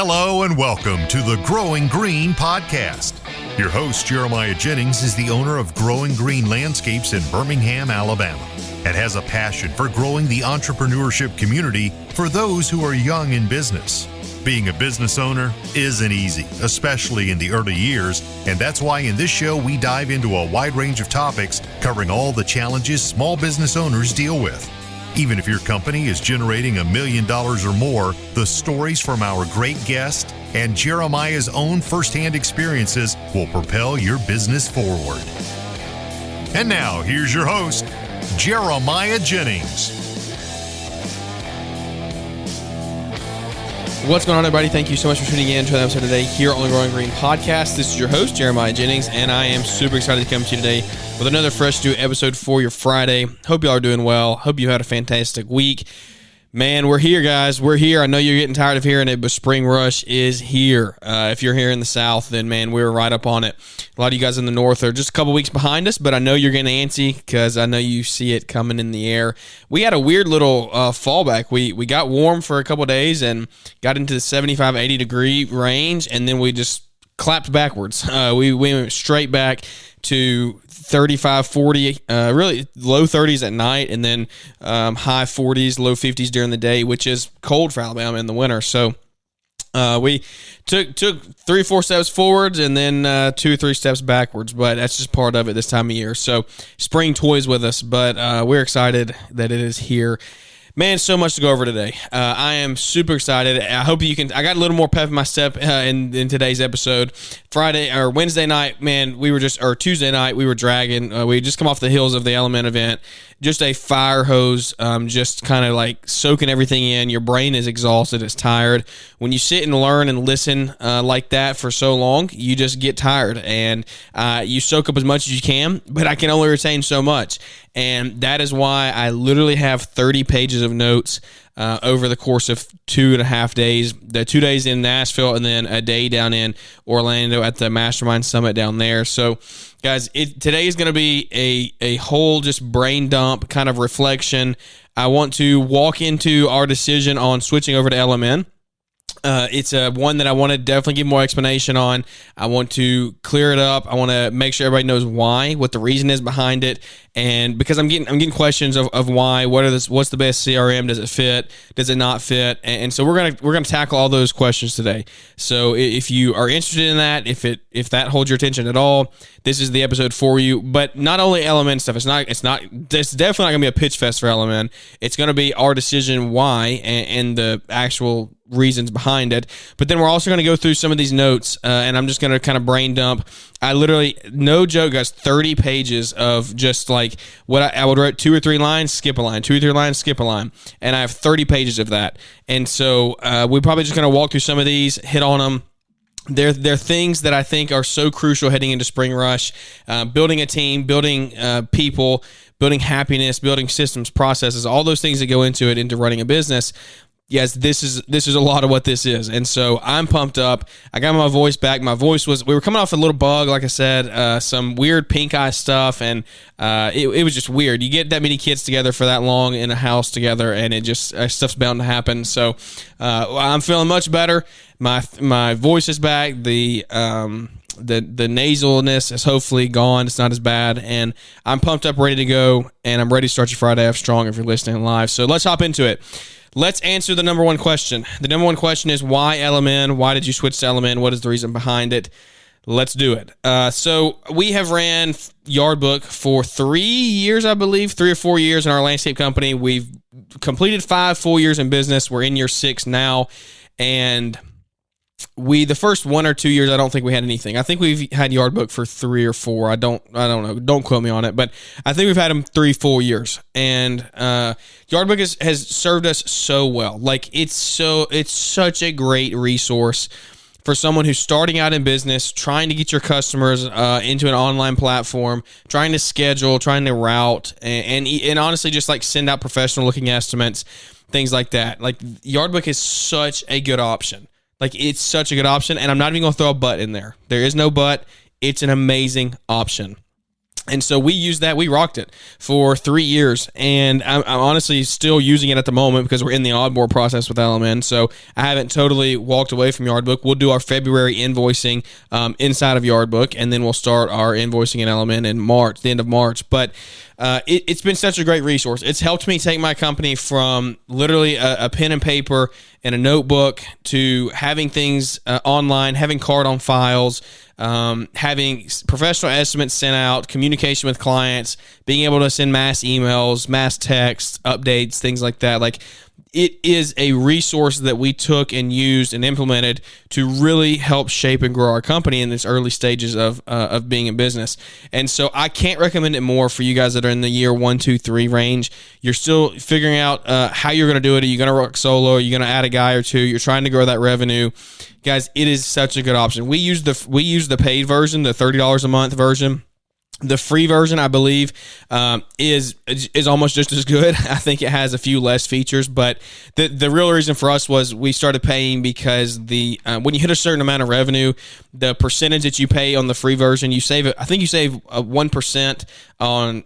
Hello and welcome to the Growing Green podcast. Your host, Jeremiah Jennings, is the owner of Growing Green Landscapes in Birmingham, Alabama, and has a passion for growing the entrepreneurship community for those who are young in business. Being a business owner isn't easy, especially in the early years, and that's why in this show we dive into a wide range of topics covering all the challenges small business owners deal with. Even if your company is generating $1 million or more, the stories from our great guest and Jeremiah's own firsthand experiences will propel your business forward. And now, here's your host, Jeremiah Jennings. What's going on, everybody? Thank you so much for tuning in to another episode today here on the Growing Green podcast. This is your host, Jeremiah Jennings, and I am super excited to come to you today with another fresh new episode for your Friday. Hope y'all are doing well. Hope you had a fantastic week. Man, we're here, guys. We're here. I know you're getting tired of hearing it, but spring rush is here. If you're here in the South, then, man, we're right up on it. A lot of you guys in the North are just a couple weeks behind us, but I know you're getting antsy because I know you see it coming in the air. We had a weird little fallback. We got warm for a couple days and got into the 75, 80 degree range, and then we just clapped backwards. We went straight back to 35, 40, really low 30s at night, and then high 40s, low 50s during the day, which is cold for Alabama in the winter. So we took 3 or 4 steps forwards and then 2 or 3 steps backwards, but that's just part of it this time of year. So spring toys with us, but we're excited that it is here. Man, so much to go over today. I am super excited. I hope you can. I got a little more pep in my step in today's episode. Friday or Wednesday night, man, or Tuesday night, we were dragging. We just come off the heels of the LMN event. Just a fire hose, just kind of like soaking everything in. Your brain is exhausted, it's tired. When you sit and learn and listen like that for so long, you just get tired, and you soak up as much as you can, but I can only retain so much. And that is why I literally have 30 pages of notes over the course of 2.5 days, the 2 days in Nashville and then a day down in Orlando at the Mastermind Summit down there. So, guys, today is going to be a whole just brain dump kind of reflection. I want to walk into our decision on switching over to LMN. It's one that I want to definitely give more explanation on. I want to clear it up. I want to make sure everybody knows why, what the reason is behind it, and because I'm getting questions of why. What's the best CRM? Does it fit? Does it not fit? And so we're gonna tackle all those questions today. So if you are interested in that, if that holds your attention at all, this is the episode for you. But not only LMN stuff. It's definitely not gonna be a pitch fest for LMN. It's gonna be our decision why and the actual reasons behind it. But then we're also going to go through some of these notes, and I'm just going to kind of brain dump. I literally, no joke, guys, 30 pages of just like what I would write 2 or 3 lines, skip a line, 2 or 3 lines, skip a line. And I have 30 pages of that. And so we're probably just going to walk through some of these, hit on them. They're things that I think are so crucial heading into Spring Rush, building a team, building people, building happiness, building systems, processes, all those things that go into running a business. Yes, this is a lot of what this is. And so I'm pumped up. I got my voice back. We were coming off a little bug, like I said, some weird pink eye stuff, and it was just weird. You get that many kids together for that long in a house together, and it just, stuff's bound to happen. So I'm feeling much better. My voice is back. The nasalness is hopefully gone. It's not as bad, and I'm pumped up, ready to go, and I'm ready to start your Friday off strong if you're listening live. So let's hop into it. Let's answer the number one question. The number one question is, why LMN? Why did you switch to LMN? What is the reason behind it? Let's do it. So we have ran Yardbook for 3 years, I believe, 3 or 4 years in our landscape company. We've completed 5 full years in business. We're in year 6 now, and the first 1 or 2 years, I don't think we had anything. I think we've had Yardbook for 3 or 4. I don't know. Don't quote me on it, but I think we've had them 3 full years. And Yardbook has served us so well. Like it's such a great resource for someone who's starting out in business, trying to get your customers into an online platform, trying to schedule, trying to route, and honestly just like send out professional looking estimates, things like that. Like Yardbook is such a good option. Like, it's such a good option, and I'm not even going to throw a but in there. There is no but. It's an amazing option. And so we used that. We rocked it for 3 years, and I'm honestly still using it at the moment because we're in the onboard process with LMN. So I haven't totally walked away from Yardbook. We'll do our February invoicing inside of Yardbook, and then we'll start our invoicing in LMN in March, the end of March. But it's been such a great resource. It's helped me take my company from literally a pen and paper and a notebook to having things online, having card on files, having professional estimates sent out, communication with clients, being able to send mass emails, mass texts, updates, things like that. Like, it is a resource that we took and used and implemented to really help shape and grow our company in its early stages of being in business. And so I can't recommend it more for you guys that are in the year 1, 2, 3 range. You're still figuring out how you're going to do it. Are you going to work solo? Are you going to add a guy or two? You're trying to grow that revenue. Guys, it is such a good option. We use the paid version, the $30 a month version. The free version, I believe, is almost just as good. I think it has a few less features, but the real reason for us was we started paying because when you hit a certain amount of revenue, the percentage that you pay on the free version, you save. I think you save 1% on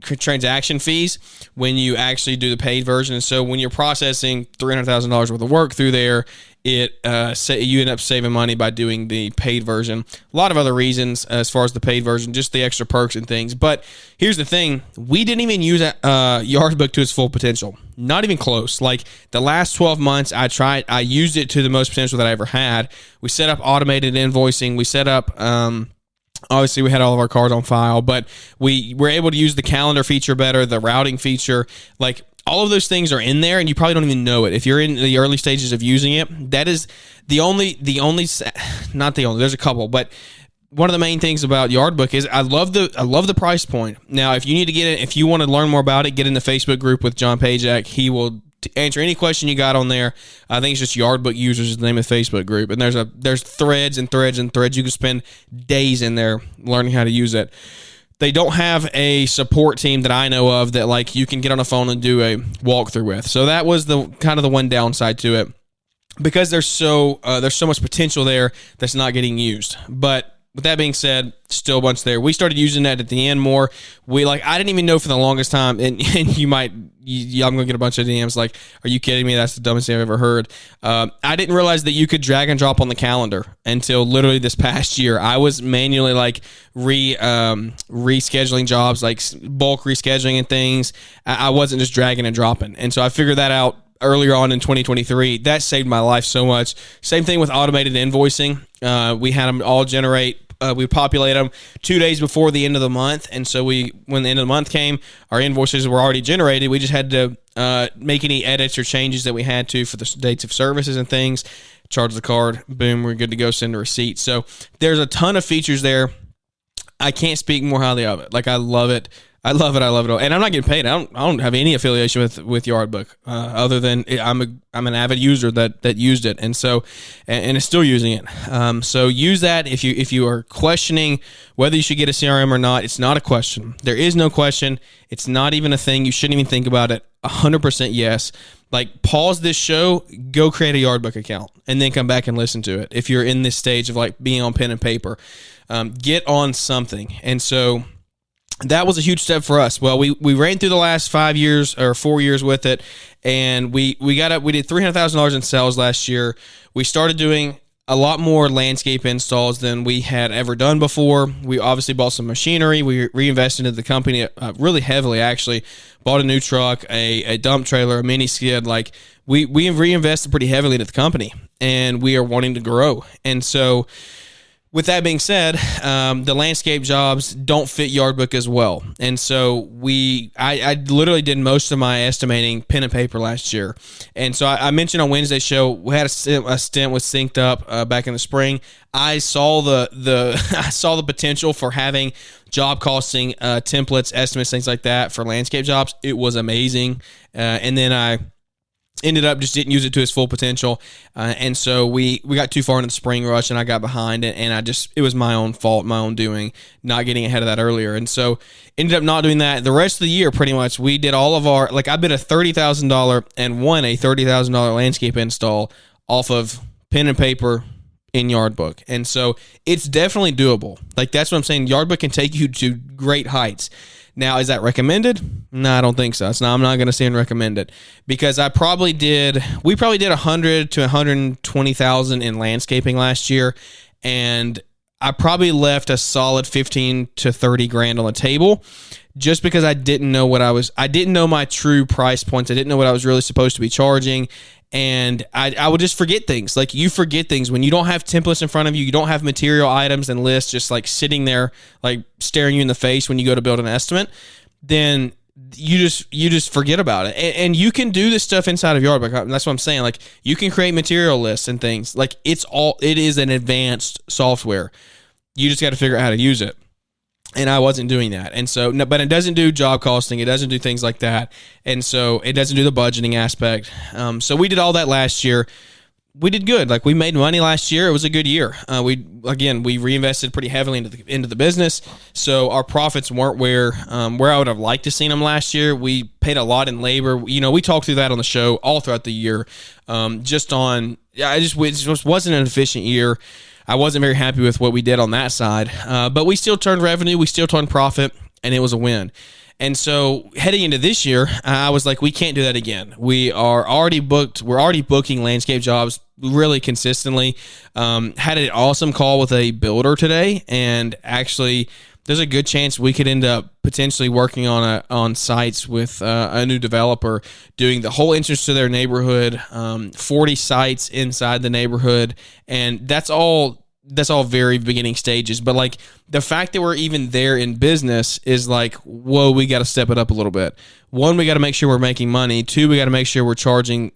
transaction fees when you actually do the paid version. And so when you're processing $300,000 worth of work through there, you end up saving money by doing the paid version. A lot of other reasons as far as the paid version, just the extra perks and things. But here's the thing. We didn't even use Yardbook to its full potential. Not even close. Like, the last 12 months, I used it to the most potential that I ever had. We set up automated invoicing. We set up... obviously, we had all of our cards on file, but we were able to use the calendar feature better, the routing feature. Like, all of those things are in there, and you probably don't even know it. If you're in the early stages of using it, that is not the only, there's a couple, but one of the main things about Yardbook is I love the price point. Now, if you need to if you want to learn more about it, get in the Facebook group with John Pajak. He will answer any question you got on there. I think it's just Yardbook Users is the name of the Facebook group, and there's threads and threads and threads. You can spend days in there learning how to use it. They don't have a support team that I know of that, like, you can get on a phone and do a walkthrough with. So that was the kind of the one downside to it, because there's so much potential there that's not getting used. But with that being said, still a bunch there. We started using that at the end more. I didn't even know for the longest time, and I'm going to get a bunch of DMs like, are you kidding me? That's the dumbest thing I've ever heard. I didn't realize that you could drag and drop on the calendar until literally this past year. I was manually like rescheduling jobs, like bulk rescheduling and things. I wasn't just dragging and dropping. And so I figured that out earlier on in 2023. That saved my life so much. Same thing with automated invoicing. We had them all generate. We populate them 2 days before the end of the month, and so when the end of the month came, our invoices were already generated. We just had to make any edits or changes that we had to for the dates of services and things, charge the card, boom, we're good to go, send a receipt. So there's a ton of features there. I can't speak more highly of it. Like, I love it. I love it all, and I'm not getting paid. I don't have any affiliation with Yardbook other than I'm an avid user that used it, and so and is still using it. So use that if you are questioning whether you should get a CRM or not. It's not a question. There is no question. It's not even a thing. You shouldn't even think about it. 100% yes. Like, pause this show, go create a Yardbook account, and then come back and listen to it. If you're in this stage of like being on pen and paper, get on something, and so. That was a huge step for us. Well, we ran through the last 5 years or 4 years with it, and we did $300,000 in sales last year. We started doing a lot more landscape installs than we had ever done before. We obviously bought some machinery. We reinvested into the company really heavily, actually. Bought a new truck, a dump trailer, a mini skid. Like, we reinvested pretty heavily into the company, and we are wanting to grow. And so, with that being said, the landscape jobs don't fit Yardbook as well. And so I literally did most of my estimating pen and paper last year. And so I mentioned on Wednesday's show, we had a stint with Synced Up back in the spring. I saw the potential for having job costing templates, estimates, things like that for landscape jobs. It was amazing. And then I ended up just didn't use it to its full potential, and so we got too far into the spring rush, and I got behind it, and it was my own fault, my own doing, not getting ahead of that earlier, and so ended up not doing that. The rest of the year, pretty much, we did all of our, like, I bid a $30,000 and won a $30,000 landscape install off of pen and paper, in Yardbook. And so it's definitely doable. Like, that's what I'm saying. Yardbook can take you to great heights. Now, is that recommended? No, I don't think so. I'm not going to say and recommend it, because we probably did 100 to 120,000 in landscaping last year. And I probably left a solid 15 to 30 grand on the table, just because I didn't know I didn't know my true price points. I didn't know what I was really supposed to be charging. And I would just forget things. Like, you forget things when you don't have templates in front of you. You don't have material items and lists just like sitting there, like staring you in the face when you go to build an estimate. Then you just forget about it. And you can do this stuff inside of Yardbook. That's what I'm saying. Like, you can create material lists and things. Like, it is an advanced software. You just got to figure out how to use it. And I wasn't doing that. And so, no, but it doesn't do job costing. It doesn't do things like that. And so it doesn't do the budgeting aspect. So we did all that last year. We did good. Like, we made money last year. It was a good year. We reinvested pretty heavily into the business. So our profits weren't where I would have liked to seen them last year. We paid a lot in labor. We talked through that on the show all throughout the year. It just wasn't an efficient year. I wasn't very happy with what we did on that side, but we still turned revenue, we still turned profit, and it was a win. And so heading into this year, I was like, we can't do that again. We are already booked. We're already booking landscape jobs really consistently. Had an awesome call with a builder today, and actually, there's a good chance we could end up potentially working on sites with a new developer, doing the whole entrance to their neighborhood, 40 sites inside the neighborhood, and that's all very beginning stages. But like, the fact that we're even there in business is like, whoa, we got to step it up a little bit. One, we got to make sure we're making money. Two, we got to make sure we're charging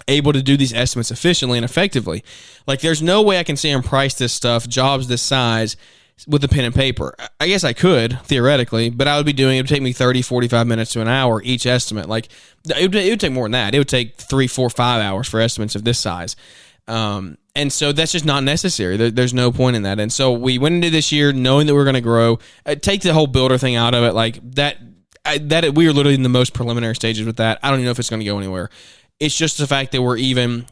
able to do these estimates efficiently and effectively. Like, there's no way I can say and price this stuff, jobs this size, with a pen and paper. I guess I could, theoretically, but it would take me 30, 45 minutes to an hour each estimate. Like, it would take more than that. It would take 3, 4, 5 hours for estimates of this size. And so that's just not necessary. There's no point in that. And so we went into this year knowing that we're going to grow. Take the whole builder thing out of it. Like, that we are literally in the most preliminary stages with that. I don't even know if it's going to go anywhere. It's just the fact that we're even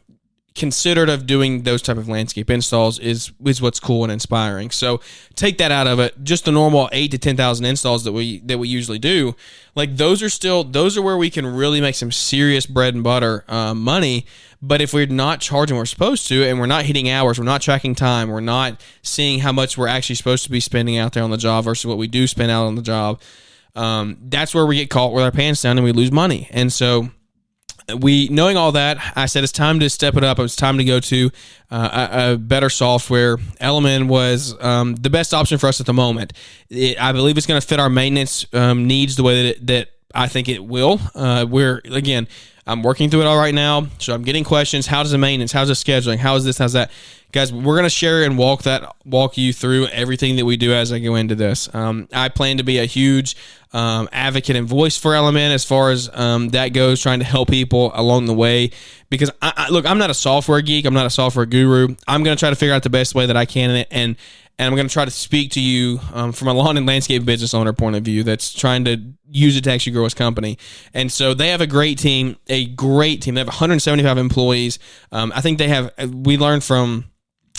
considered of doing those type of landscape installs is what's cool and inspiring. So take that out of it. Just the normal 8,000 to 10,000 installs that we usually do. Like, those are where we can really make some serious bread and butter money. But if we're not charging what we're supposed to, and we're not hitting hours, we're not tracking time, we're not seeing how much we're actually supposed to be spending out there on the job versus what we do spend out on the job, that's where we get caught with our pants down and we lose money. And so, knowing all that, I said it's time to step it up. It was time to go to a better software. LMN was the best option for us at the moment. I believe it's going to fit our maintenance needs the way that I think it will. I'm working through it all right now, so I'm getting questions. How does the maintenance? How's the scheduling? How is this? How's that? Guys, we're going to share and walk you through everything that we do as I go into this. I plan to be a huge advocate and voice for LMN as far as that goes, trying to help people along the way. Because, look, I'm not a software geek. I'm not a software guru. I'm going to try to figure out the best way that I can, and I'm going to try to speak to you from a lawn and landscape business owner point of view that's trying to use it to actually grow his company. And so they have a great team. They have 175 employees. I think we learned from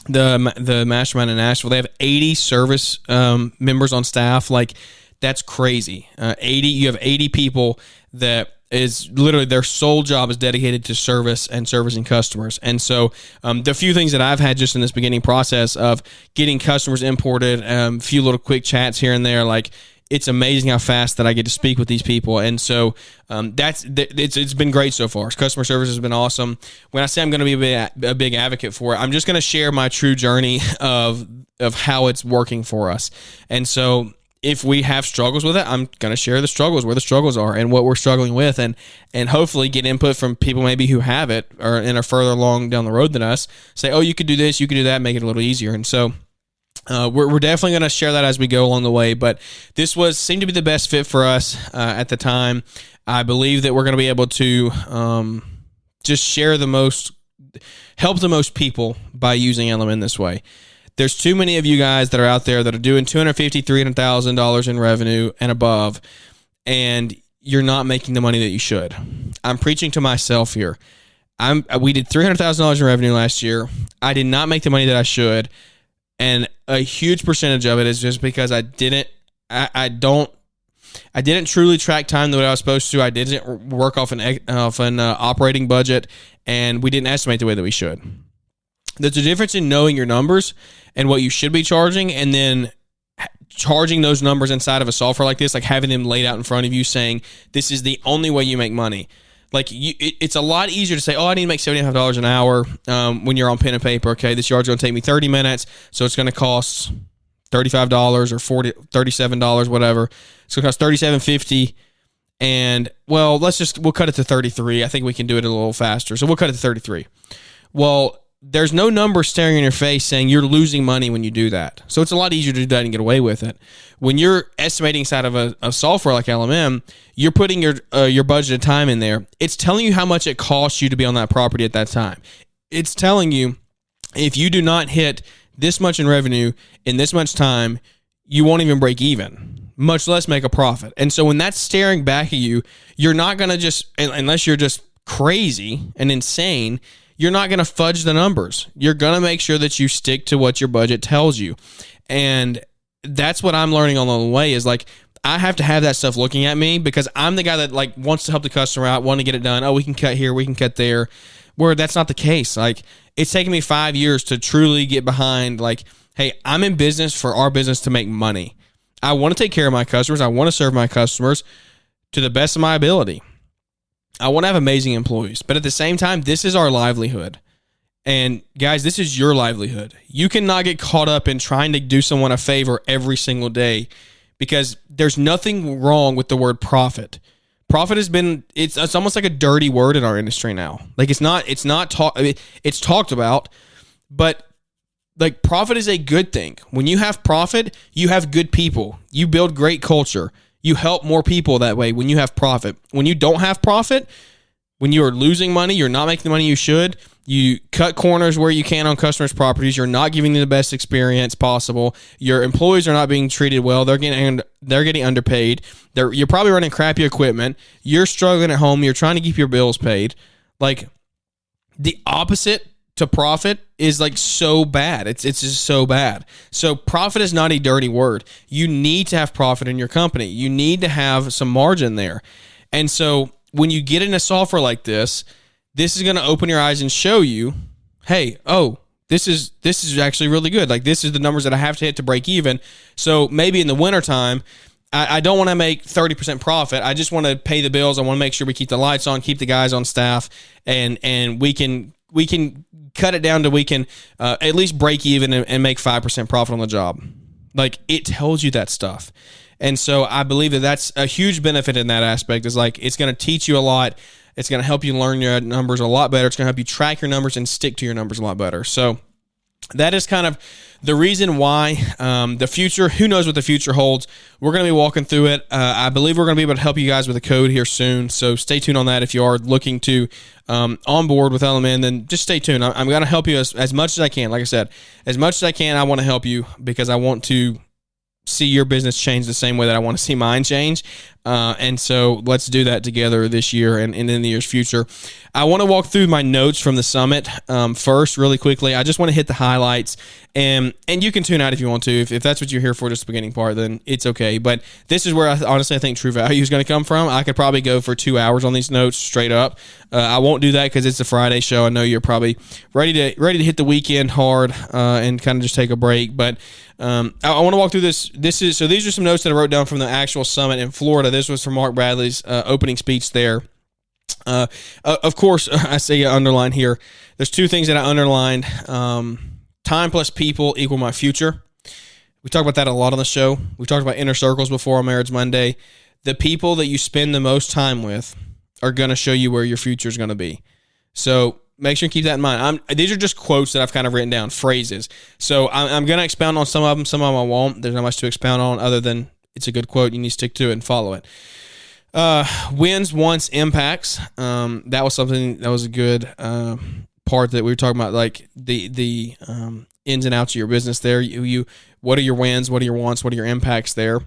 the mastermind in Nashville, they have 80 service members on staff. Like, that's crazy. You have 80 people that is literally their sole job is dedicated to service and servicing customers. And so the few things that I've had just in this beginning process of getting customers imported, a few little quick chats here and there, like, it's amazing how fast that I get to speak with these people. And so it's been great so far. Customer service has been awesome. When I say I'm going to be a big advocate for it, I'm just going to share my true journey of how it's working for us. And so if we have struggles with it, I'm going to share the struggles, where the struggles are and what we're struggling with, and hopefully get input from people maybe who have it or and are further along down the road than us. Say, oh, you could do this, you could do that, make it a little easier. And so we're definitely going to share that as we go along the way. But this seemed to be the best fit for us at the time. I believe that we're going to be able to just help the most people by using LMN this way. There's too many of you guys that are out there that are doing $250,000, $300,000 in revenue and above, and you're not making the money that you should. I'm preaching to myself here. We did $300,000 in revenue last year. I did not make the money that I should, and a huge percentage of it is just because I didn't truly track time the way I was supposed to. I didn't work off an operating budget, and we didn't estimate the way that we should. There's a difference in knowing your numbers and what you should be charging, and then charging those numbers inside of a software like this, like having them laid out in front of you saying, this is the only way you make money. Like it's a lot easier to say, I need to make $75 an hour when you're on pen and paper. Okay, this yard's going to take me 30 minutes, so it's going to cost $35 or $37, whatever. It's going to cost $37.50, and we'll cut it to 33. I think we can do it a little faster, so we'll cut it to 33. Well, there's no number staring in your face saying you're losing money when you do that. So it's a lot easier to do that and get away with it. When you're estimating inside of a software like LMN, you're putting your budgeted time in there. It's telling you how much it costs you to be on that property at that time. It's telling you if you do not hit this much in revenue in this much time, you won't even break even, much less make a profit. And so when that's staring back at you, you're not going to just, unless you're just crazy and insane, you're not going to fudge the numbers. You're going to make sure that you stick to what your budget tells you. And that's what I'm learning along the way is like, I have to have that stuff looking at me because I'm the guy that like wants to help the customer out, want to get it done. Oh, we can cut here, we can cut there. Where that's not the case. Like it's taken me 5 years to truly get behind like, hey, I'm in business for our business to make money. I want to take care of my customers. I want to serve my customers to the best of my ability. I want to have amazing employees, but at the same time, this is our livelihood. And guys, this is your livelihood. You cannot get caught up in trying to do someone a favor every single day because there's nothing wrong with the word profit. Profit has been, it's almost like a dirty word in our industry now. Like it's talked about, but like profit is a good thing. When you have profit, you have good people. You build great culture. You help more people that way when you have profit. When you don't have profit, when you are losing money, you're not making the money you should, you cut corners where you can on customers' properties, you're not giving them the best experience possible, your employees are not being treated well, they're getting underpaid, you're probably running crappy equipment, you're struggling at home, you're trying to keep your bills paid. Like the opposite to profit is like so bad. It's just so bad. So profit is not a dirty word. You need to have profit in your company. You need to have some margin there. And so when you get into software like this is going to open your eyes and show you, hey, this is actually really good. Like this is the numbers that I have to hit to break even. So maybe in the wintertime, I don't want to make 30% profit. I just want to pay the bills. I want to make sure we keep the lights on, keep the guys on staff, and we can cut it down to we can at least break even and make 5% profit on the job. Like it tells you that stuff. And so I believe that that's a huge benefit in that aspect is like, it's going to teach you a lot. It's going to help you learn your numbers a lot better. It's going to help you track your numbers and stick to your numbers a lot better. So that is kind of the reason why the future, who knows what the future holds. We're going to be walking through it. I believe we're going to be able to help you guys with a code here soon. So stay tuned on that. If you are looking to onboard with LMN, then just stay tuned. I'm going to help you as much as I can. Like I said, as much as I can, I want to help you because I want to see your business change the same way that I want to see mine change. And so let's do that together this year and in the year's future. I want to walk through my notes from the summit first really quickly. I just want to hit the highlights and you can tune out if you want to. If that's what you're here for, just the beginning part, then it's okay. But this is where I think true value is going to come from. I could probably go for 2 hours on these notes straight up. I won't do that because it's a Friday show. I know you're probably ready to hit the weekend hard and kind of just take a break. But I want to walk through this. These are some notes that I wrote down from the actual summit in Florida. This was from Mark Bradley's opening speech there. Of course, I say underline here. There's two things that I underlined. Time plus people equal my future. We talk about that a lot on the show. We talked about inner circles before on Marriage Monday. The people that you spend the most time with are going to show you where your future is going to be. So make sure you keep that in mind. These are just quotes that I've kind of written down, phrases. So I'm going to expound on some of them. Some of them I won't. There's not much to expound on other than it's a good quote. You need to stick to it and follow it. Wins, wants, impacts. That was something that was a good part that we were talking about, like the ins and outs of your business there. What are your wins? What are your wants? What are your impacts there?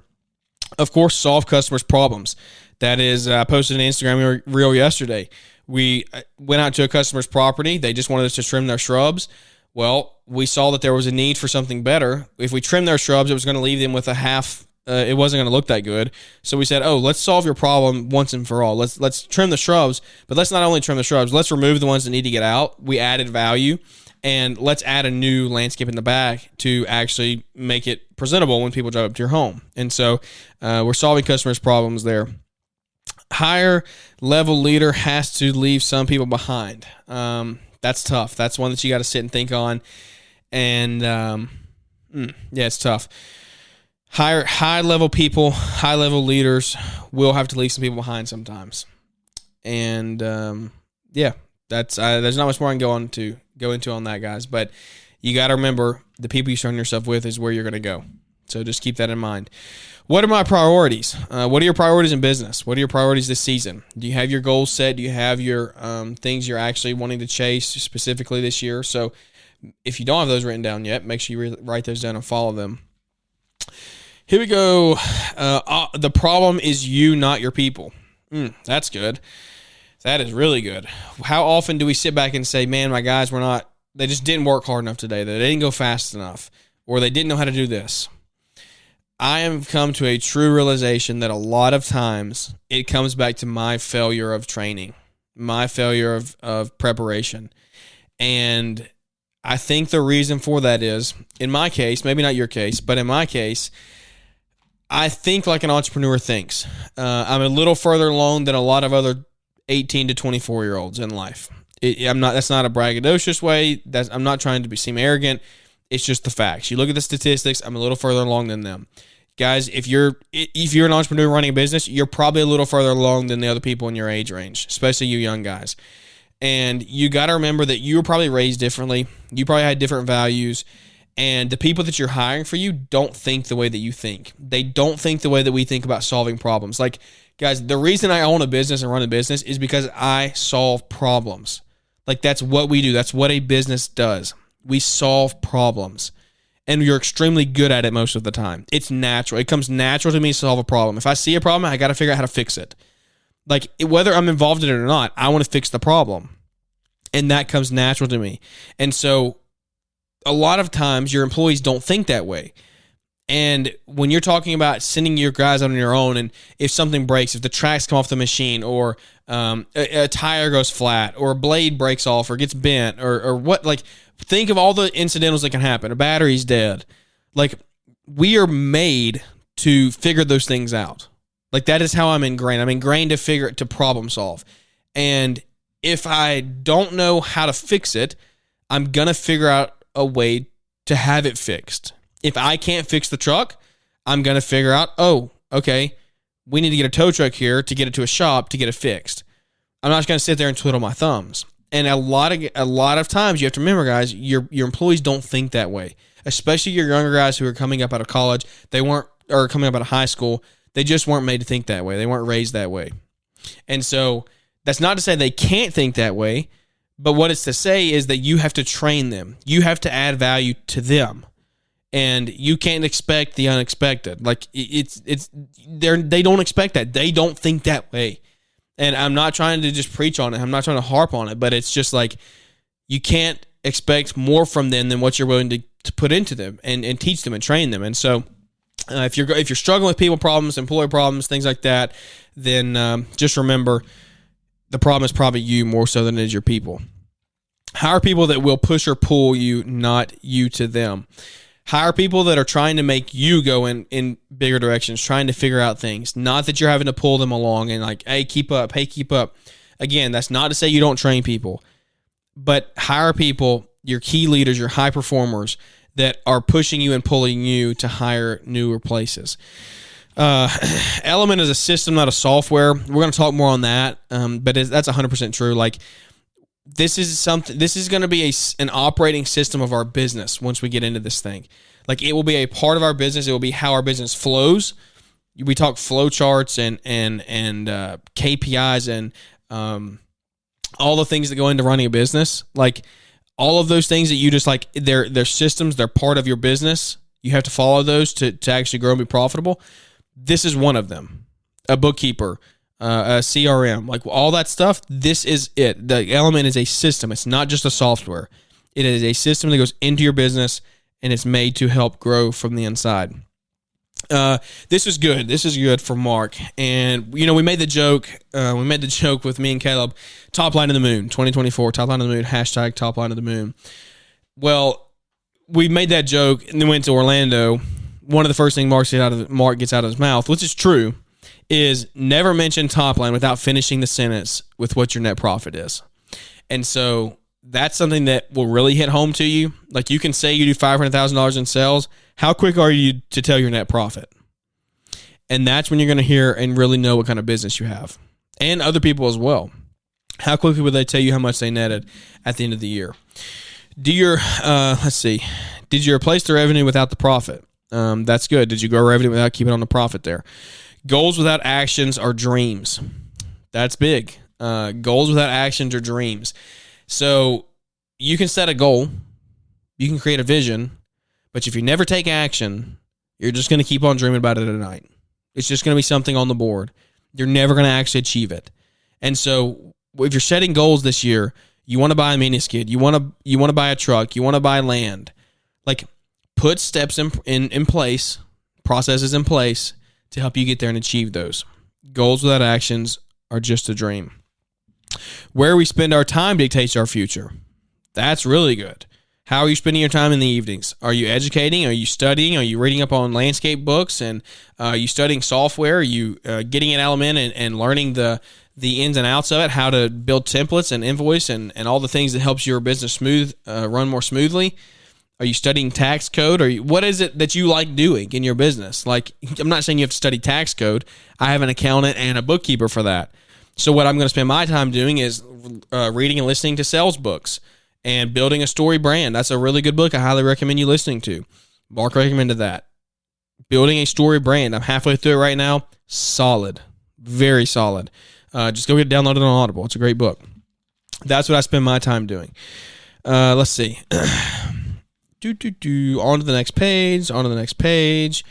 Of course, solve customers' problems. That is, I posted an Instagram reel yesterday. We went out to a customer's property. They just wanted us to trim their shrubs. Well, we saw that there was a need for something better. If we trimmed their shrubs, it was going to leave them with a half. It wasn't going to look that good. So we said, let's solve your problem once and for all. Let's trim the shrubs, but let's not only trim the shrubs, let's remove the ones that need to get out. We added value, and let's add a new landscape in the back to actually make it presentable when people drive up to your home. And so we're solving customers' problems there. Higher level leader has to leave some people behind. That's tough. That's one that you got to sit and think on. And it's tough. High level people, high level leaders will have to leave some people behind sometimes. And there's not much more I can go into on that, guys. But you got to remember, the people you surround yourself with is where you're going to go. So just keep that in mind. What are my priorities? What are your priorities in business? What are your priorities this season? Do you have your goals set? Do you have your things you're actually wanting to chase specifically this year? So if you don't have those written down yet, make sure you write those down and follow them. Here we go. The problem is you, not your people. That's good. That is really good. How often do we sit back and say, man, my guys they just didn't work hard enough today. They didn't go fast enough, or they didn't know how to do this. I have come to a true realization that a lot of times it comes back to my failure of training, my failure of preparation. And I think the reason for that is, in my case, maybe not your case, but in my case, I think like an entrepreneur thinks. I'm a little further along than a lot of other 18 to 24-year-olds in life. That's not a braggadocious way. I'm not trying to seem arrogant. It's just the facts. You look at the statistics, I'm a little further along than them. Guys, if you're an entrepreneur running a business, you're probably a little further along than the other people in your age range, especially you young guys. And you got to remember that you were probably raised differently. You probably had different values. And the people that you're hiring for you don't think the way that you think. They don't think the way that we think about solving problems. Like, guys, the reason I own a business and run a business is because I solve problems. Like, that's what we do. That's what a business does. We solve problems. And you're extremely good at it most of the time. It's natural. It comes natural to me to solve a problem. If I see a problem, I got to figure out how to fix it. Like, whether I'm involved in it or not, I want to fix the problem. And that comes natural to me. And so a lot of times your employees don't think that way. And when you're talking about sending your guys out on your own, and if something breaks, if the tracks come off the machine, or a tire goes flat, or a blade breaks off or gets bent, or what, like, think of all the incidentals that can happen. A battery's dead. Like, we are made to figure those things out. Like, that is how I'm ingrained. I'm ingrained to problem solve. And if I don't know how to fix it, I'm going to figure out a way to have it fixed. If I can't fix the truck, I'm going to figure out, okay, we need to get a tow truck here to get it to a shop to get it fixed. I'm not just going to sit there and twiddle my thumbs. And a lot of times you have to remember, guys, your employees don't think that way, especially your younger guys who are coming up out of college. Or coming up out of high school. They just weren't made to think that way. They weren't raised that way. And so that's not to say they can't think that way, but what it's to say is that you have to train them. You have to add value to them. And you can't expect the unexpected. Like, they don't expect that. They don't think that way. And I'm not trying to just preach on it. I'm not trying to harp on it, but it's just like, you can't expect more from them than what you're willing to put into them and teach them and train them. And so if you're struggling with people problems, employee problems, things like that, then just remember, the problem is probably you more so than it is your people. Hire people that will push or pull you, not you to them. Hire people that are trying to make you go in bigger directions, trying to figure out things. Not that you're having to pull them along and like, hey, keep up. Again, that's not to say you don't train people. But hire people, your key leaders, your high performers, that are pushing you and pulling you to hire newer places. LMN is a system, not a software. We're going to talk more on that, but that's 100% true. Like, this is going to be an operating system of our business once we get into this thing. Like, it will be a part of our business. It will be how our business flows. We talk flow charts and KPIs and all the things that go into running a business. Like, all of those things that you just like, they're systems. They're part of your business. You have to follow those to actually grow and be profitable. This is one of them. A bookkeeper, a CRM, like all that stuff. This is it. The Element is a system. It's not just a software. It is a system that goes into your business, and it's made to help grow from the inside. This is good. This is good for Mark. And, we made the joke. With me and Caleb, top line of the moon, 2024, top line of the moon, hashtag top line of the moon. Well, we made that joke and then went to Orlando. One of the first things Mark gets out of his mouth, which is true, is never mention top line without finishing the sentence with what your net profit is. And so that's something that will really hit home to you. Like, you can say you do $500,000 in sales. How quick are you to tell your net profit? And that's when you're going to hear and really know what kind of business you have. And other people as well. How quickly would they tell you how much they netted at the end of the year? Did you replace the revenue without the profit? That's good. Did you grow revenue without keeping on the profit there? Goals without actions are dreams. That's big. Goals without actions are dreams. So you can set a goal, you can create a vision, but if you never take action, you're just going to keep on dreaming about it at night. It's just going to be something on the board. You're never going to actually achieve it. And so if you're setting goals this year, you want to buy a mini skid, you want to buy a truck, you want to buy land, like put steps in place, processes in place to help you get there and achieve those. Goals without actions are just a dream. Where we spend our time dictates our future. That's really good. How are you spending your time in the evenings? Are you educating? Are you studying? Are you reading up on landscape books? And are you studying software? Are you getting an LMN and learning the ins and outs of it, how to build templates and invoice and all the things that helps your business run more smoothly? Are you studying tax code? What is it that you like doing in your business? Like, I'm not saying you have to study tax code. I have an accountant and a bookkeeper for that. So what I'm going to spend my time doing is reading and listening to sales books and building a story brand. That's a really good book I highly recommend you listening to. Mark recommended that. Building a story brand. I'm halfway through it right now. Solid. Very solid. Just go get it downloaded on Audible. It's a great book. That's what I spend my time doing. Let's see. On to the next page.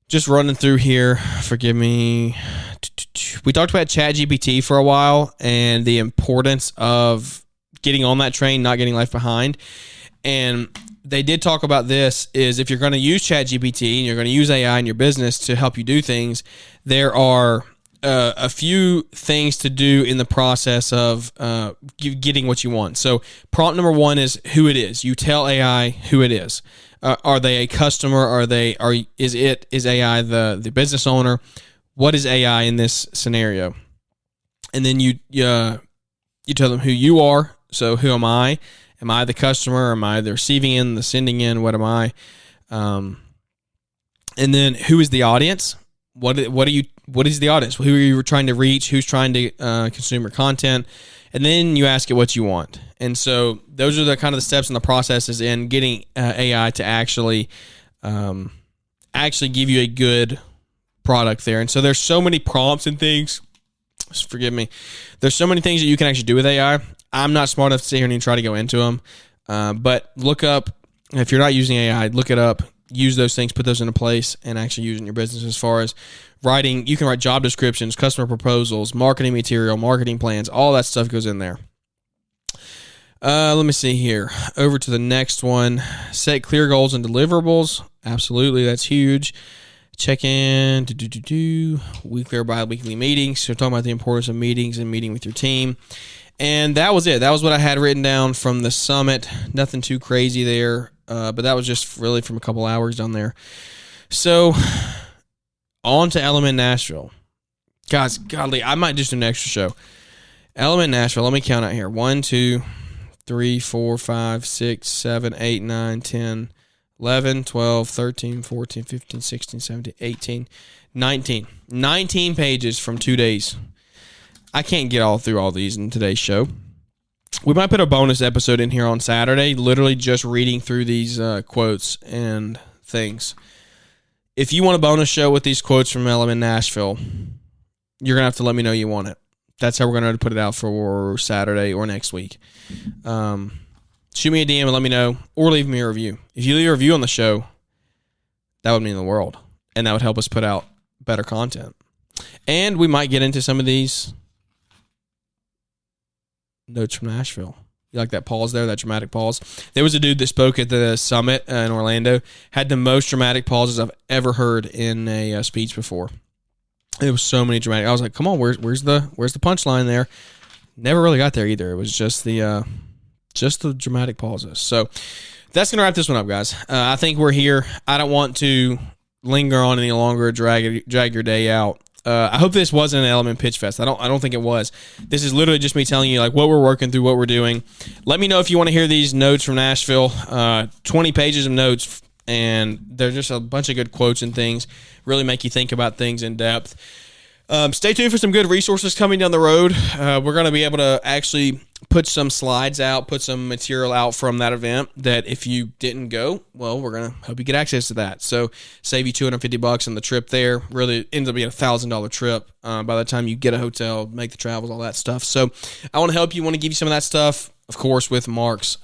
Just running through here. Forgive me. We talked about ChatGPT for a while and the importance of getting on that train, not getting left behind. And they did talk about this is if you're going to use ChatGPT and you're going to use AI in your business to help you do things, there are a few things to do in the process of getting what you want. So prompt number one is who it is. You tell AI who it is. Are they a customer? Is AI the business owner? What is AI in this scenario? And then you tell them who you are. So who am I? Am I the customer? Am I the receiving end, the sending end? What am I? And then who is the audience? What is the audience? Who are you trying to reach? Who's trying to consume your content? And then you ask it what you want. And so those are the kind of the steps in the processes in getting AI to actually give you a good product there. And so there's so many prompts and things. Forgive me. There's so many things that you can actually do with AI. I'm not smart enough to sit here and try to go into them. But look up, if you're not using AI, look it up. Use those things, put those into place, and actually use it in your business as far as writing. You can write job descriptions, customer proposals, marketing material, marketing plans. All that stuff goes in there. Let me see here. Over to the next one. Set clear goals and deliverables. Absolutely, that's huge. Check in. Weekly or bi-weekly meetings. So talking about the importance of meetings and meeting with your team. And that was it. That was what I had written down from the summit. Nothing too crazy there. But that was just really from a couple hours down there. So, on to LMN Nashville. Guys, godly, I might just do an extra show. LMN Nashville, let me count out here. 1, 2, 3, 4, 5, 6, 7, 8, 9, 10, 11, 12, 13, 14, 15, 16, 17, 18, 19. 19 pages from 2 days. I can't get all through all these in today's show. We might put a bonus episode in here on Saturday, literally just reading through these quotes and things. If you want a bonus show with these quotes from LMN Nashville, you're going to have to let me know you want it. That's how we're going to put it out for Saturday or next week. Shoot me a DM and let me know, or leave me a review. If you leave a review on the show, that would mean the world, and that would help us put out better content. And we might get into some of these notes from Nashville. You like that pause there, that dramatic pause? There was a dude that spoke at the summit in Orlando, had the most dramatic pauses I've ever heard in a speech before. It was so many dramatic. I was like, come on, where's the punchline there? Never really got there either. It was just the dramatic pauses. So that's going to wrap this one up, guys. I think we're here. I don't want to linger on any longer, drag your day out. I hope this wasn't an LMN pitch fest. I don't think it was. This is literally just me telling you like what we're working through, what we're doing. Let me know if you want to hear these notes from Nashville. 20 pages of notes, and they're just a bunch of good quotes and things. Really make you think about things in depth. Stay tuned for some good resources coming down the road. We're going to be able to actually put some slides out, put some material out from that event that if you didn't go, well, we're going to help you get access to that. So save you $250 on the trip there. Really ends up being a $1,000 trip by the time you get a hotel, make the travels, all that stuff. So I want to help you, want to give you some of that stuff, of course, with Mark's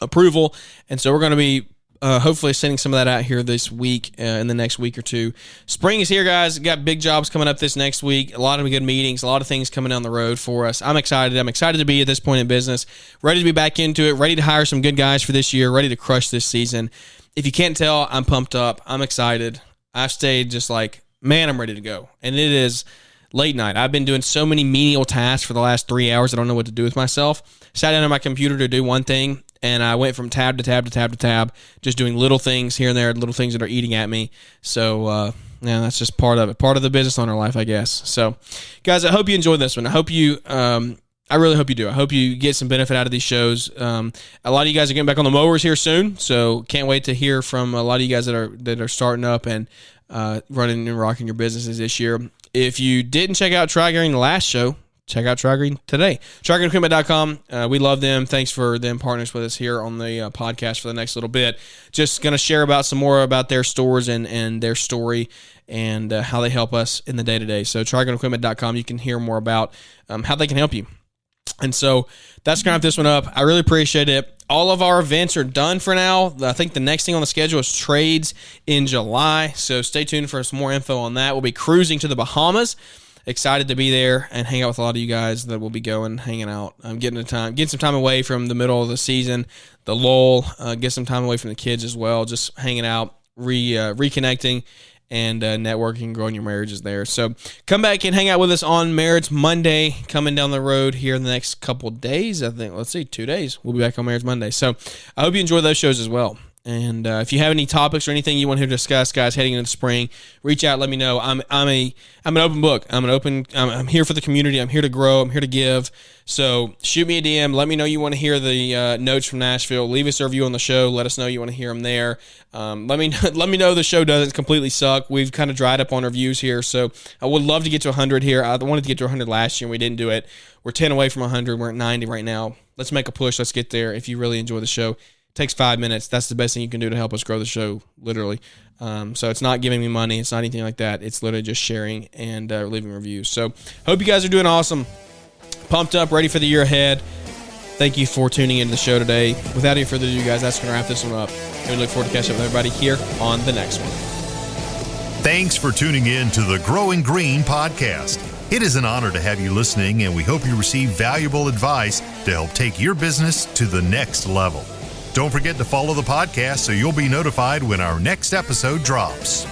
approval. And so we're going to be hopefully sending some of that out here this week, in the next week or two. Spring is here, guys. Got big jobs coming up this next week. A lot of good meetings, a lot of things coming down the road for us. I'm excited. I'm excited to be at this point in business, ready to be back into it, ready to hire some good guys for this year, ready to crush this season. If you can't tell, I'm pumped up. I'm excited. I've stayed just like, man, I'm ready to go. And it is late night. I've been doing so many menial tasks for the last 3 hours. I don't know what to do with myself. Sat down on my computer to do one thing, and I went from tab to tab to tab to tab, just doing little things here and there, little things that are eating at me. So, that's just part of it, part of the business owner life, I guess. So, guys, I hope you enjoyed this one. I hope you, I really hope you do. I hope you get some benefit out of these shows. A lot of you guys are getting back on the mowers here soon, so can't wait to hear from a lot of you guys that are starting up and running and rocking your businesses this year. If you didn't check out TriGreen the last show, check out TriGreen today. TriGreenEquipment.com. We love them. Thanks for them partners with us here on the podcast for the next little bit. Just going to share about some more about their stores and their story and how they help us in the day-to-day. So TriGreenEquipment.com, you can hear more about how they can help you. And so that's going to wrap this one up. I really appreciate it. All of our events are done for now. I think the next thing on the schedule is trades in July. So stay tuned for some more info on that. We'll be cruising to the Bahamas. Excited to be there and hang out with a lot of you guys that will be going, hanging out. Getting some time away from the middle of the season, the lull, get some time away from the kids as well, just hanging out, reconnecting, and networking, growing your marriages there. So come back and hang out with us on Marriage Monday coming down the road here in the next couple days. I think, 2 days. We'll be back on Marriage Monday. So I hope you enjoy those shows as well. And if you have any topics or anything you want to discuss, guys, heading into the spring, reach out. Let me know. I'm an open book. I'm here for the community. I'm here to grow. I'm here to give. So shoot me a DM. Let me know you want to hear the notes from Nashville. Leave us a review on the show. Let us know you want to hear them there. Let me know the show doesn't completely suck. We've kind of dried up on reviews here, so I would love to get to 100 here. I wanted to get to 100 last year, and we didn't do it. We're 10 away from 100. We're at 90 right now. Let's make a push. Let's get there. If you really enjoy the show. Takes 5 minutes. That's the best thing you can do to help us grow the show, literally. So it's not giving me money. It's not anything like that. It's literally just sharing and leaving reviews. So hope you guys are doing awesome. Pumped up, ready for the year ahead. Thank you for tuning into the show today. Without any further ado, guys, that's going to wrap this one up. And we look forward to catching up with everybody here on the next one. Thanks for tuning in to the Growing Green podcast. It is an honor to have you listening, and we hope you receive valuable advice to help take your business to the next level. Don't forget to follow the podcast so you'll be notified when our next episode drops.